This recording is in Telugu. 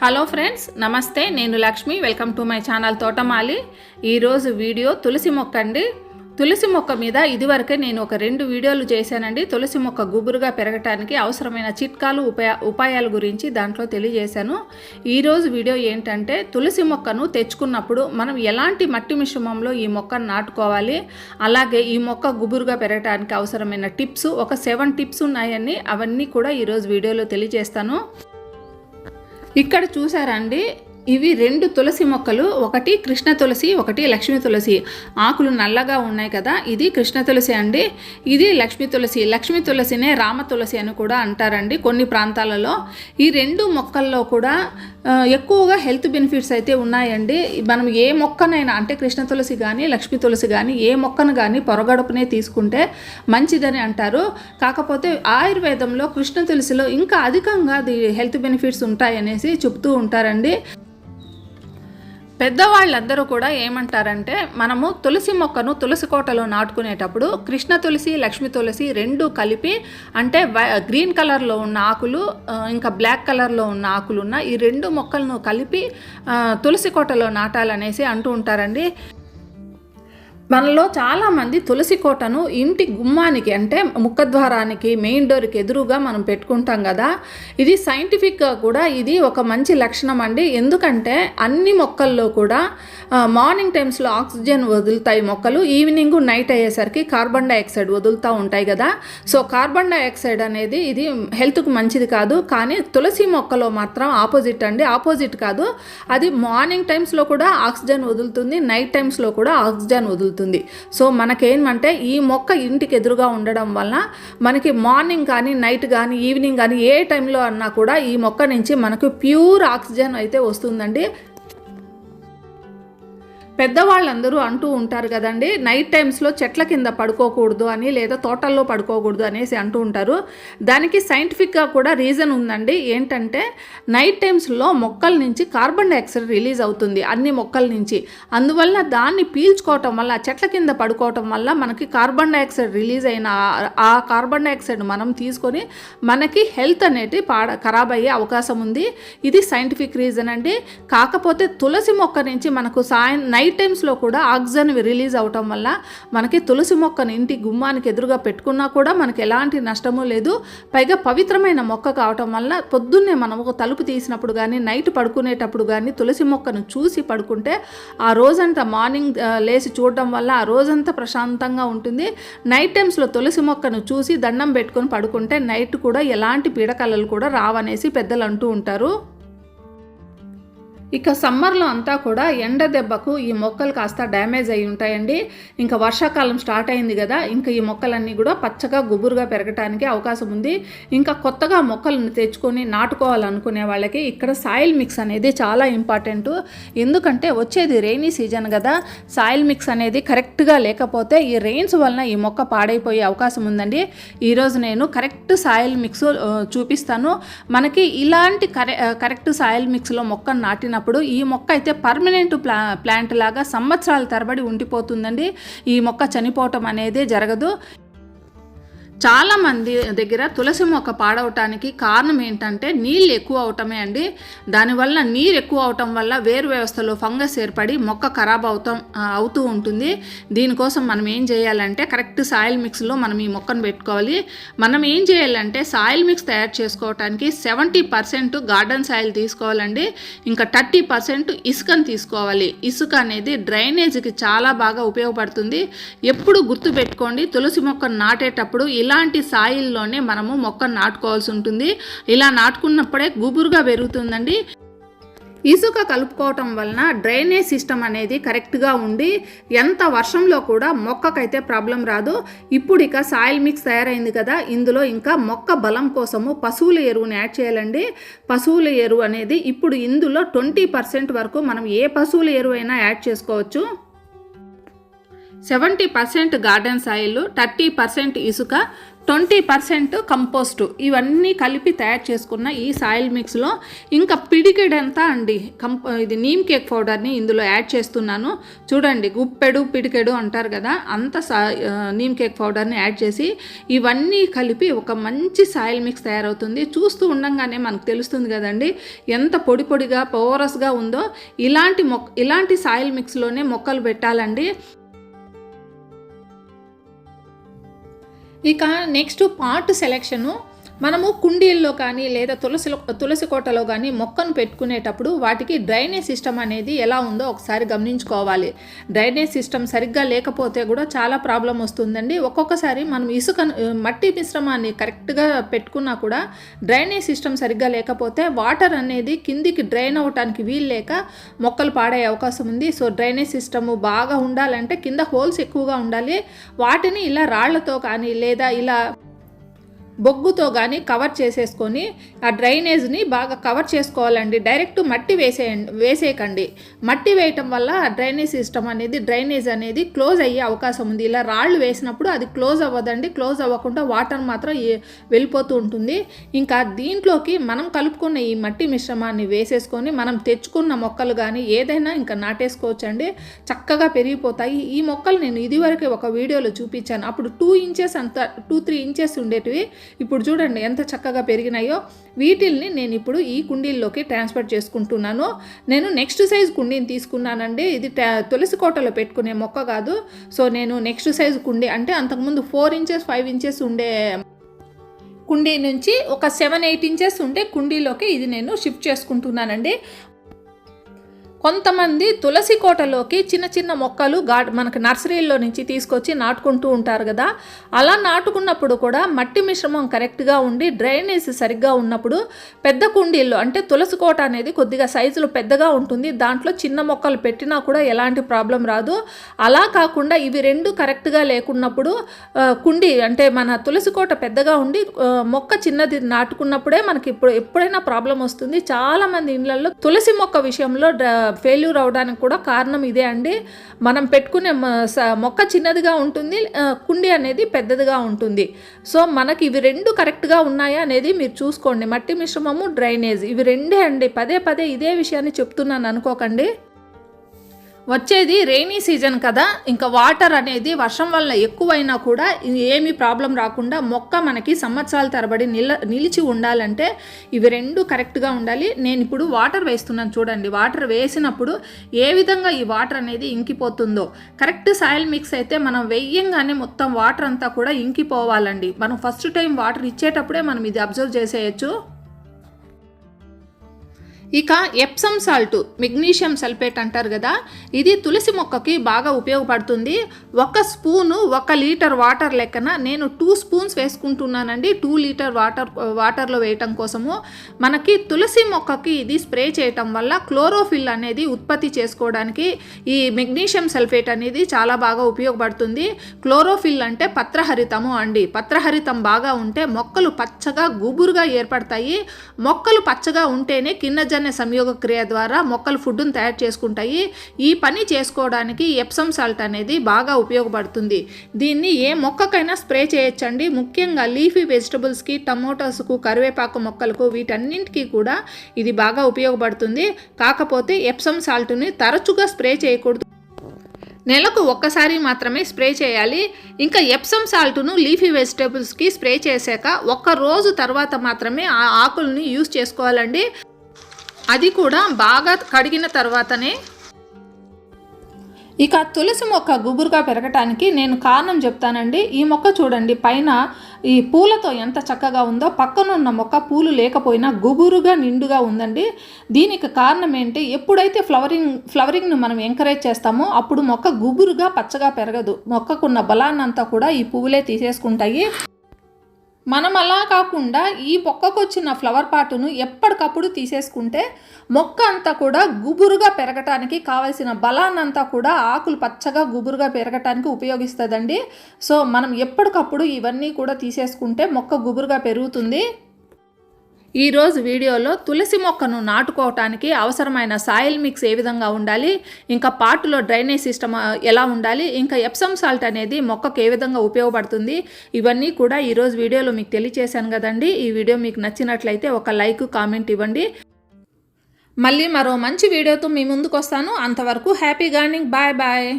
హలో ఫ్రెండ్స్, నమస్తే. నేను Lakshmi. Welcome to my channel తోటమాలి. ఈరోజు వీడియో తులసి మొక్క అండి. తులసి మొక్క మీద ఇదివరకే నేను ఒక 2 వీడియోలు చేశానండి. తులసి మొక్క గుబురుగా పెరగటానికి అవసరమైన చిట్కాలు ఉపాయాల గురించి దాంట్లో తెలియజేశాను. ఈరోజు వీడియో ఏంటంటే తులసి మొక్కను తెచ్చుకున్నప్పుడు మనం ఎలాంటి మట్టి మిశ్రమంలో ఈ మొక్కను నాటుకోవాలి, అలాగే ఈ మొక్క గుబురుగా పెరగటానికి అవసరమైన టిప్స్, ఒక 7 టిప్స్ ఉన్నాయని అవన్నీ కూడా ఈరోజు వీడియోలో తెలియజేస్తాను. ఇక్కడ చూసారండి, ఇవి 2 తులసి మొక్కలు. ఒకటి కృష్ణ తులసి, ఒకటి లక్ష్మీ తులసి. ఆకులు నల్లగా ఉన్నాయి కదా, ఇది కృష్ణ తులసి అండి. ఇది లక్ష్మీ తులసి. లక్ష్మీ తులసినే రామ తులసి అని కూడా అంటారండి కొన్ని ప్రాంతాలలో. ఈ 2 మొక్కల్లో కూడా ఎక్కువగా హెల్త్ బెనిఫిట్స్ అయితే ఉన్నాయండి. మనం ఏ మొక్కనైనా, అంటే కృష్ణ తులసి కానీ లక్ష్మీ తులసి కానీ ఏ మొక్కను కానీ పొరగడుపునే తీసుకుంటే మంచిదని అంటారు. కాకపోతే ఆయుర్వేదంలో కృష్ణ తులసిలో ఇంకా అధికంగా హెల్త్ బెనిఫిట్స్ ఉంటాయనేసి చెప్తూ ఉంటారండి. పెద్దవాళ్ళందరూ కూడా ఏమంటారంటే, మనము తులసి మొక్కను తులసి కోటలో నాటుకునేటప్పుడు కృష్ణ తులసి లక్ష్మీ తులసి 2 కలిపి, అంటే గ్రీన్ కలర్లో ఉన్న ఆకులు ఇంకా బ్లాక్ కలర్లో ఉన్న ఆకులు ఉన్న ఈ 2 మొక్కలను కలిపి తులసి కోటలో నాటాలనేసి అంటూ ఉంటారండి. మనలో చాలామంది తులసి కోటను ఇంటి గుమ్మానికి, అంటే ముఖద్వారానికి, మెయిన్ డోర్కి ఎదురుగా మనం పెట్టుకుంటాం కదా. ఇది సైంటిఫిక్గా కూడా ఇది ఒక మంచి లక్షణం అండి. ఎందుకంటే అన్ని మొక్కల్లో కూడా మార్నింగ్ టైమ్స్లో ఆక్సిజన్ వదులుతాయి మొక్కలు, ఈవినింగ్ నైట్ అయ్యేసరికి కార్బన్ డైఆక్సైడ్ వదులుతూ ఉంటాయి కదా. సో కార్బన్ డైఆక్సైడ్ అనేది ఇది హెల్త్కు మంచిది కాదు. కానీ తులసి మొక్కలో మాత్రం ఆపోజిట్ అండి. ఆపోజిట్ కాదు, అది మార్నింగ్ టైమ్స్లో కూడా ఆక్సిజన్ వదులుతుంది, నైట్ టైమ్స్లో కూడా ఆక్సిజన్ వదులుతుంది. సో మనకేమంటే ఈ మొక్క ఇంటికి ఎదురుగా ఉండడం వల్ల మనకి మార్నింగ్ కానీ నైట్ కానీ ఈవినింగ్ కానీ ఏ టైంలో అన్నా కూడా ఈ మొక్క నుంచి మనకు ప్యూర్ ఆక్సిజన్ అయితే వస్తుందండి. పెద్దవాళ్ళందరూ అంటూ ఉంటారు కదండి, నైట్ టైమ్స్లో చెట్ల కింద పడుకోకూడదు అని, లేదా తోటల్లో పడుకోకూడదు అనేసి అంటూ ఉంటారు. దానికి సైంటిఫిక్గా కూడా రీజన్ ఉందండి. ఏంటంటే నైట్ టైమ్స్లో మొక్కల నుంచి కార్బన్ డైఆక్సైడ్ రిలీజ్ అవుతుంది అన్ని మొక్కల నుంచి. అందువల్ల దాన్ని పీల్చుకోవటం వల్ల, చెట్ల కింద పడుకోవటం వల్ల మనకి కార్బన్ డైఆక్సైడ్ రిలీజ్ అయిన ఆ కార్బన్ డైఆక్సైడ్ మనం తీసుకొని మనకి హెల్త్ అనేది ఖరాబ్ అయ్యే అవకాశం ఉంది. ఇది సైంటిఫిక్ రీజన్ అండి. కాకపోతే తులసి మొక్క నుంచి మనకు నైట్ టైమ్స్లో కూడా ఆక్సిజన్ రిలీజ్ అవటం వల్ల మనకి తులసి మొక్కను ఇంటి గుమ్మానికి ఎదురుగా పెట్టుకున్నా కూడా మనకి ఎలాంటి నష్టము లేదు. పైగా పవిత్రమైన మొక్క కావటం వల్ల పొద్దున్నే మనం ఒక తలుపు తీసినప్పుడు కానీ నైట్ పడుకునేటప్పుడు కానీ తులసి మొక్కను చూసి పడుకుంటే ఆ రోజంతా మార్నింగ్ లేచి చూడడం వల్ల ఆ రోజంతా ప్రశాంతంగా ఉంటుంది. నైట్ టైమ్స్లో తులసి మొక్కను చూసి దండం పెట్టుకొని పడుకుంటే నైట్ కూడా ఎలాంటి పీడకలలు కూడా రావనేసి పెద్దలు అంటూ ఉంటారు. ఇక సమ్మర్లో అంతా కూడా ఎండ దెబ్బకు ఈ మొక్కలు కాస్త డ్యామేజ్ అయి ఉంటాయండి. ఇంకా వర్షాకాలం స్టార్ట్ అయింది కదా, ఇంకా ఈ మొక్కలన్నీ కూడా పచ్చగా గుబురుగా పెరగటానికి అవకాశం ఉంది. ఇంకా కొత్తగా మొక్కలను తెచ్చుకొని నాటుకోవాలనుకునే వాళ్ళకి ఇక్కడ సాయిల్ మిక్స్ అనేది చాలా ఇంపార్టెంట్. ఎందుకంటే వచ్చేది రెయినీ సీజన్ కదా, సాయిల్ మిక్స్ అనేది కరెక్ట్గా లేకపోతే ఈ రెయిన్స్ వలన ఈ మొక్క పాడైపోయే అవకాశం ఉందండి. ఈరోజు నేను కరెక్ట్ సాయిల్ మిక్స్ చూపిస్తాను. మనకి ఇలాంటి కరెక్ట్ సాయిల్ మిక్స్లో మొక్కను నాటిన ఈ మొక్క అయితే పర్మనెంట్ ప్లాంట్ లాగా సంవత్సరాల తరబడి ఉండిపోతుందండి. ఈ మొక్క చనిపోవటం అనేది జరగదు. చాలామంది దగ్గర తులసి మొక్క పాడవటానికి కారణం ఏంటంటే నీళ్ళు ఎక్కువ అవటమే అండి. దానివల్ల నీరు ఎక్కువ అవటం వల్ల వేరు వ్యవస్థలో ఫంగస్ ఏర్పడి మొక్క ఖరాబ్ అవుతూ ఉంటుంది. దీనికోసం మనం ఏం చేయాలంటే కరెక్ట్ సాయిల్ మిక్స్లో మనం ఈ మొక్కను పెట్టుకోవాలి. మనం ఏం చేయాలంటే సాయిల్ మిక్స్ తయారు చేసుకోవటానికి 70% గార్డెన్ సాయిల్ తీసుకోవాలండి. ఇంకా 30% ఇసుకను తీసుకోవాలి. ఇసుక అనేది డ్రైనేజీకి చాలా బాగా ఉపయోగపడుతుంది. ఎప్పుడు గుర్తుపెట్టుకోండి, తులసి మొక్కను నాటేటప్పుడు ఇలాంటి సాయిల్లోనే మనము మొక్కను నాటుకోవాల్సి ఉంటుంది. ఇలా నాటుకున్నప్పుడే గుబురుగా పెరుగుతుందండి. ఇసుక కలుపుకోవటం వలన డ్రైనేజ్ సిస్టమ్ అనేది కరెక్ట్గా ఉండి ఎంత వర్షంలో కూడా మొక్కకైతే ప్రాబ్లం రాదు. ఇప్పుడు ఇక సాయిల్ మిక్స్ తయారైంది కదా, ఇందులో ఇంకా మొక్క బలం కోసము పశువుల ఎరువుని యాడ్ చేయాలండి. పశువుల ఎరువు అనేది ఇప్పుడు ఇందులో 20% వరకు మనం ఏ పశువుల ఎరువు అయినా యాడ్ చేసుకోవచ్చు. 70% గార్డెన్ సాయిల్, 30% ఇసుక, 20% కంపోస్టు ఇవన్నీ కలిపి తయారు చేసుకున్న ఈ సాయిల్ మిక్స్లో ఇంకా పిడికెడంతా అండి ఇది నీమ్ కేక్ పౌడర్ని ఇందులో యాడ్ చేస్తున్నాను. చూడండి, గుప్పెడు పిడికెడు అంటారు కదా, అంత నీమ్ కేక్ పౌడర్ని యాడ్ చేసి ఇవన్నీ కలిపి ఒక మంచి సాయిల్ మిక్స్ తయారవుతుంది. చూస్తూ ఉండంగానే మనకు తెలుస్తుంది కదండి ఎంత పొడి పొడిగా పోరస్గా ఉందో. ఇలాంటి సాయిల్ మిక్స్లోనే మొక్కలు పెట్టాలండి. ఇక నెక్స్ట్ పాట్ సెలెక్షను. మనము కుండీల్లో కానీ లేదా తులసి కోటలో కానీ మొక్కను పెట్టుకునేటప్పుడు వాటికి డ్రైనేజ్ సిస్టమ్ అనేది ఎలా ఉందో ఒకసారి గమనించుకోవాలి. డ్రైనేజ్ సిస్టమ్ సరిగ్గా లేకపోతే కూడా చాలా ప్రాబ్లం వస్తుందండి. ఒక్కొక్కసారి మనం మట్టి మిశ్రమాన్ని కరెక్ట్గా పెట్టుకున్నా కూడా డ్రైనేజ్ సిస్టమ్ సరిగ్గా లేకపోతే వాటర్ అనేది కిందికి డ్రైన్ అవ్వటానికి వీలు లేక మొక్కలు పాడయ్యే అవకాశం ఉంది. సో డ్రైనేజ్ సిస్టమ్ బాగా ఉండాలంటే కింద హోల్స్ ఎక్కువగా ఉండాలి. వాటిని ఇలా రాళ్లతో కానీ లేదా ఇలా బొగ్గుతో కానీ కవర్ చేసేసుకొని ఆ డ్రైనేజ్ని బాగా కవర్ చేసుకోవాలండి. డైరెక్ట్ మట్టి వేసేయకండి. మట్టి వేయటం వల్ల డ్రైనేజ్ సిస్టమ్ అనేది డ్రైనేజ్ అనేది క్లోజ్ అయ్యే అవకాశం ఉంది. ఇలా రాళ్ళు వేసినప్పుడు అది క్లోజ్ అవ్వదండి. క్లోజ్ అవ్వకుండా వాటర్ మాత్రం వెళ్ళిపోతూ ఉంటుంది. ఇంకా దీంట్లోకి మనం కలుపుకున్న ఈ మట్టి మిశ్రమాన్ని వేసేసుకొని మనం తెచ్చుకున్న మొక్కలు కానీ ఏదైనా ఇంకా నాటేసుకోవచ్చండి. చక్కగా పెరిగిపోతాయి. ఈ మొక్కలు నేను ఇదివరకే ఒక వీడియోలో చూపించాను. అప్పుడు 2-3 ఇంచెస్ ఉండేటివి. ఇప్పుడు చూడండి ఎంత చక్కగా పెరిగినాయో. వీటిల్ని నేను ఇప్పుడు ఈ కుండీల్లోకి ట్రాన్స్ఫర్ చేసుకుంటున్నాను. నేను నెక్స్ట్ సైజ్ కుండీని తీసుకున్నానండి. ఇది తులసి కోటలో పెట్టుకునే మొక్క కాదు. సో నేను నెక్స్ట్ సైజ్ కుండీ అంటే అంతకుముందు 4 ఇంచెస్ 5 ఇంచెస్ ఉండే కుండీ నుంచి ఒక 7-8 ఇంచెస్ ఉండే కుండీలోకి ఇది నేను షిఫ్ట్ చేసుకుంటున్నానండి. కొంతమంది తులసి కోటలోకి చిన్న చిన్న మొక్కలు మనకు నర్సరీల్లో నుంచి తీసుకొచ్చి నాటుకుంటూ ఉంటారు కదా. అలా నాటుకున్నప్పుడు కూడా మట్టి మిశ్రమం కరెక్ట్గా ఉండి డ్రైనేజ్ సరిగ్గా ఉన్నప్పుడు పెద్ద కుండీల్లో అంటే తులసి కోట అనేది కొద్దిగా సైజులో పెద్దగా ఉంటుంది. దాంట్లో చిన్న మొక్కలు పెట్టినా కూడా ఎలాంటి ప్రాబ్లం రాదు. అలా కాకుండా ఇవి రెండు కరెక్ట్గా లేకున్నప్పుడు కుండీ అంటే మన తులసి కోట పెద్దగా ఉండి మొక్క చిన్నది నాటుకున్నప్పుడే మనకి ఎప్పుడైనా ప్రాబ్లం వస్తుంది. చాలామంది ఇళ్లలో తులసి మొక్క విషయంలో ఫెయిల్యూర్ అవడానికి కూడా కారణం ఇదే అండి. మనం పెట్టుకునే మొక్క చిన్నదిగా ఉంటుంది, కుండీ అనేది పెద్దదిగా ఉంటుంది. సో మనకి ఇవి రెండు కరెక్ట్గా ఉన్నాయా అనేది మీరు చూసుకోండి. మట్టి మిశ్రమము, డ్రైనేజ్ ఇవి రెండే అండి. పదే పదే ఇదే విషయాన్ని చెప్తున్నాను అనుకోకండి. వచ్చేది రెయినీ సీజన్ కదా, ఇంకా వాటర్ అనేది వర్షం వల్ల ఎక్కువైనా కూడా ఏమీ ప్రాబ్లం రాకుండా మొక్క మనకి సంవత్సరాల తరబడి నిలిచి ఉండాలంటే ఇవి రెండు కరెక్ట్గా ఉండాలి. నేను ఇప్పుడు వాటర్ వేస్తున్నాను చూడండి. వాటర్ వేసినప్పుడు ఏ విధంగా ఈ వాటర్ అనేది ఇంకిపోతుందో, కరెక్ట్ సాయిల్ మిక్స్ అయితే మనం వేయంగానే మొత్తం వాటర్ అంతా కూడా ఇంకిపోవాలండి. మనం ఫస్ట్ టైం వాటర్ ఇచ్చేటప్పుడే మనం ఇది అబ్జర్వ్ చేసేయచ్చు. ఇక ఎప్సమ్ సాల్ట్, మెగ్నీషియం సల్ఫేట్ అంటారు కదా, ఇది తులసి మొక్కకి బాగా ఉపయోగపడుతుంది. 1 స్పూను 1 లీటర్ వాటర్ లెక్కన నేను 2 స్పూన్స్ వేసుకుంటున్నానండి. 2 లీటర్ వాటర్లో వేయటం కోసము. మనకి తులసి మొక్కకి ఇది స్ప్రే చేయటం వల్ల క్లోరోఫిల్ అనేది ఉత్పత్తి చేసుకోవడానికి ఈ మెగ్నీషియం సల్ఫేట్ అనేది చాలా బాగా ఉపయోగపడుతుంది. క్లోరోఫిల్ అంటే పత్రహరితము అండి. పత్రహరితం బాగా ఉంటే మొక్కలు పచ్చగా గుబురుగా ఏర్పడతాయి. మొక్కలు పచ్చగా ఉంటేనే కిన్నజ సంయోగ క్రియ ద్వారా మొక్కలు ఫుడ్ను తయారు చేసుకుంటాయి. ఈ పని చేసుకోవడానికి ఎప్సమ్ సాల్ట్ అనేది బాగా ఉపయోగపడుతుంది. దీన్ని ఏ మొక్కకైనా స్ప్రే చేయొచ్చండి. ముఖ్యంగా లీఫీ వెజిటబుల్స్కి, టమోటాస్కు, కరివేపాకు మొక్కలకు వీటన్నింటికి కూడా ఇది బాగా ఉపయోగపడుతుంది. కాకపోతే ఎప్సమ్ సాల్ట్ని తరచుగా స్ప్రే చేయకూడదు. నెలకు ఒక్కసారి మాత్రమే స్ప్రే చేయాలి. ఇంకా ఎప్సమ్ సాల్ట్ను లీఫీ వెజిటబుల్స్కి స్ప్రే చేశాక 1 రోజు తర్వాత మాత్రమే ఆ ఆకుల్ని యూజ్ చేసుకోవాలండి. అది కూడా బాగా కడిగిన తర్వాతనే. ఇక తులసి మొక్క గుబురుగా పెరగటానికి నేను కారణం చెప్తానండి. ఈ మొక్క చూడండి, పైన ఈ పూలతో ఎంత చక్కగా ఉందో, పక్కనున్న మొక్క పూలు లేకపోయినా గుబురుగా నిండుగా ఉందండి. దీనికి కారణం ఏంటి? ఎప్పుడైతే ఫ్లవరింగ్ను మనం ఎంకరేజ్ చేస్తామో అప్పుడు మొక్క గుబురుగా పచ్చగా పెరగదు. మొక్కకున్న బలాన్నంతా కూడా ఈ పువ్వులే తీసేసుకుంటాయి. మనం అలా కాకుండా ఈ మొక్కకు వచ్చిన ఫ్లవర్ పాటును ఎప్పటికప్పుడు తీసేసుకుంటే మొక్క అంతా కూడా గుబురుగా పెరగటానికి కావలసిన బలాన్నంతా కూడా ఆకులు పచ్చగా గుబురుగా పెరగటానికి ఉపయోగిస్తుందండి. సో మనం ఎప్పటికప్పుడు ఇవన్నీ కూడా తీసేసుకుంటే మొక్క గుబురుగా పెరుగుతుంది. ఈరోజు వీడియోలో తులసి మొక్కను నాటుకోవటానికి అవసరమైన సాయిల్ మిక్స్ ఏ విధంగా ఉండాలి, ఇంకా పాటులో డ్రైనేజ్ సిస్టమ్ ఎలా ఉండాలి, ఇంకా ఎప్సమ్ సాల్ట్ అనేది మొక్కకు ఏ విధంగా ఉపయోగపడుతుంది, ఇవన్నీ కూడా ఈరోజు వీడియోలో మీకు తెలియచేశాను కదండి. ఈ వీడియో మీకు నచ్చినట్లయితే ఒక లైక్ కామెంట్ ఇవ్వండి. మళ్ళీ మరో మంచి వీడియోతో మీ ముందుకు వస్తాను. అంతవరకు హ్యాపీ గార్డెనింగ్. Bye bye.